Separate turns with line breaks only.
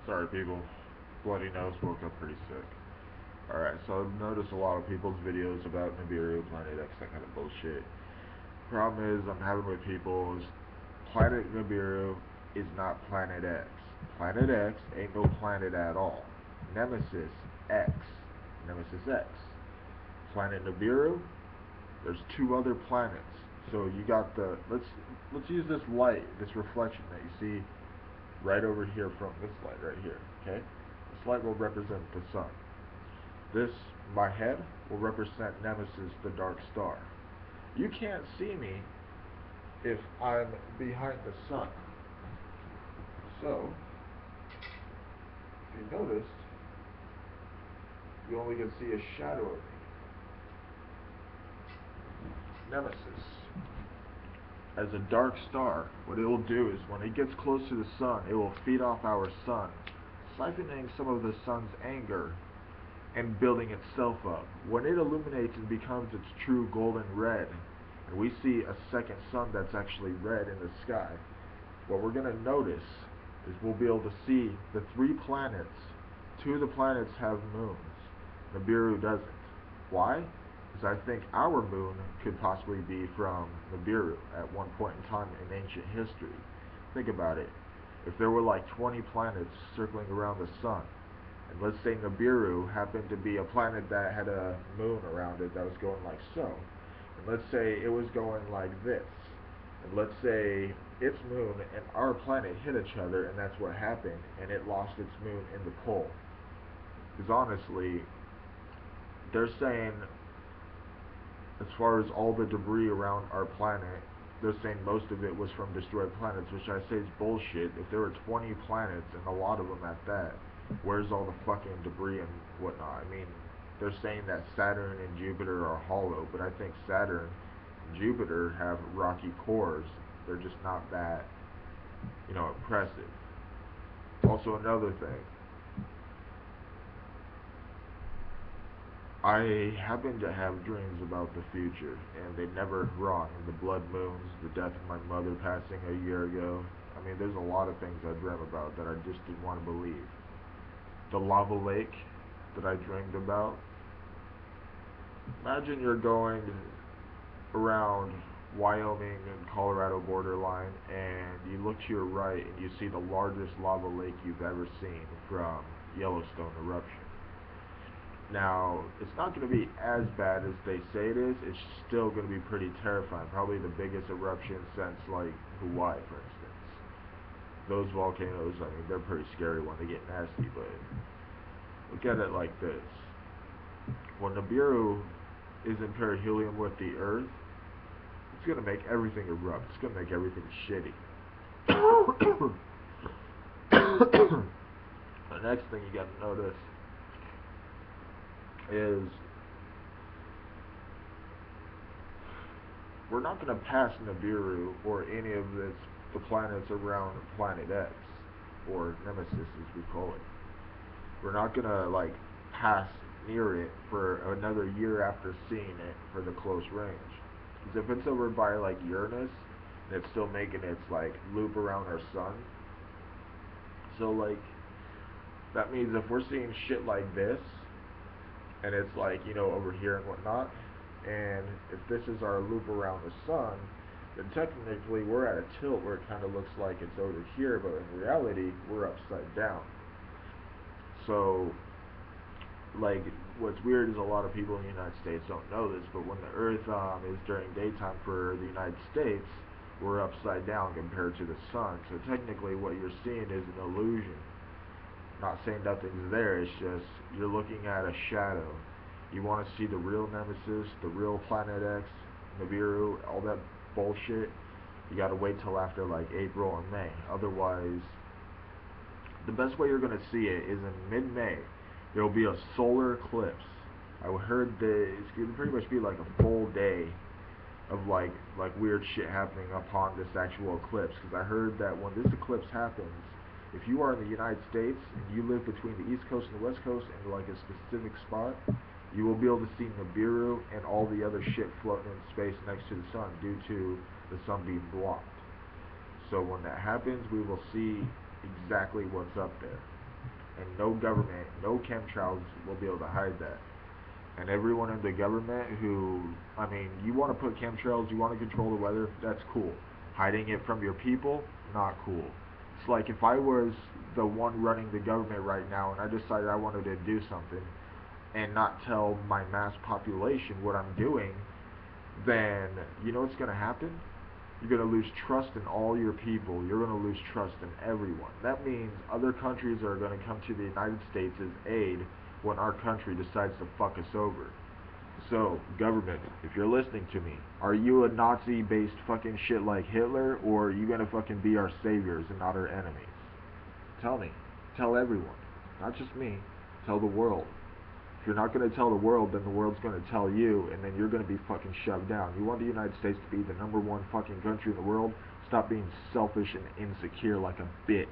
Sorry, people. Bloody nose, woke up pretty sick. Alright, so I've noticed a lot of people's videos about Nibiru, Planet X, that kind of bullshit. Problem is, I'm having with people is Planet Nibiru is not Planet X. Planet X ain't no planet at all. Nemesis X. Nemesis X. Planet Nibiru, there's two other planets. So you got the let's use this light, this reflection that you see right over here from this light right here. Okay, this light will represent the sun. This my head will represent Nemesis, the dark star. You can't see me if I'm behind the sun. So, if you noticed, you only can see a shadow of me. Nemesis, as a dark star, what it will do is when it gets close to the sun, it will feed off our sun, siphoning some of the sun's anger and building itself up. When it illuminates and becomes its true golden red, and we see a second sun that's actually red in the sky, what we're going to notice is we'll be able to see the three planets. Two of the planets have moons. Nibiru doesn't. Why? Because I think our moon could possibly be from Nibiru at one point in time in ancient history. Think about it. If there were like 20 planets circling around the sun, and let's say Nibiru happened to be a planet that had a moon around it that was going like so, and let's say it was going like this, and let's say its moon and our planet hit each other, and that's what happened, and it lost its moon in the pole. Because honestly, they're saying, as far as all the debris around our planet, they're saying most of it was from destroyed planets, which I say is bullshit. If there were 20 planets, and a lot of them at that, where's all the fucking debris and whatnot? I mean, they're saying that Saturn and Jupiter are hollow, but I think Saturn and Jupiter have rocky cores. They're just not that, impressive. Also, another thing, I happen to have dreams about the future, and they never wrong. The blood moons, the death of my mother passing a year ago. I mean, there's a lot of things I dream about that I just didn't want to believe. The lava lake that I dreamed about. Imagine you're going around Wyoming and Colorado borderline, and you look to your right and you see the largest lava lake you've ever seen from Yellowstone eruption. Now, it's not going to be as bad as they say it is. It's still going to be pretty terrifying. Probably the biggest eruption since, like, Hawaii, for instance. Those volcanoes, I mean, they're pretty scary when they get nasty, but look at it like this. When Nibiru is in perihelion with the Earth, it's going to make everything erupt. It's going to make everything shitty. The next thing you got to notice is we're not going to pass Nibiru or any of the planets around Planet X, or Nemesis as we call it. We're not going to like pass near it for another year after seeing it for the close range. Because if it's over by like Uranus, and it's still making its like loop around our sun, so like that means if we're seeing shit like this, and it's like, over here and whatnot, and if this is our loop around the sun, then technically we're at a tilt where it kind of looks like it's over here, but in reality we're upside down. So like, what's weird is a lot of people in the United States don't know this, but when the Earth is during daytime for the United States, we're upside down compared to the sun. So technically what you're seeing is an illusion. Not saying nothing's there, it's just you're looking at a shadow. You want to see the real Nemesis, the real Planet X, Nibiru, all that bullshit, you gotta wait till after like April or May. Otherwise, the best way you're gonna see it is in mid-May. There will be a solar eclipse. I heard that it's gonna pretty much be like a full day of like weird shit happening upon this actual eclipse. Because I heard that when this eclipse happens, if you are in the United States and you live between the East Coast and the West Coast in like a specific spot, you will be able to see Nibiru and all the other shit floating in space next to the sun due to the sun being blocked. So when that happens, we will see exactly what's up there. and no government, no chemtrails will be able to hide that. And everyone in the government who, I mean, you want to put chemtrails, you want to control the weather, that's cool. Hiding it from your people, not cool. It's like if I was the one running the government right now and I decided I wanted to do something and not tell my mass population what I'm doing, then you know what's going to happen? You're going to lose trust in all your people. You're going to lose trust in everyone. That means other countries are going to come to the United States as aid when our country decides to fuck us over. So, government, if you're listening to me, are you a Nazi-based fucking shit like Hitler, or are you going to fucking be our saviors and not our enemies? Tell me. Tell everyone. Not just me. Tell the world. If you're not going to tell the world, then the world's going to tell you, and then you're going to be fucking shoved down. You want the United States to be the #1 fucking country in the world? Stop being selfish and insecure like a bitch.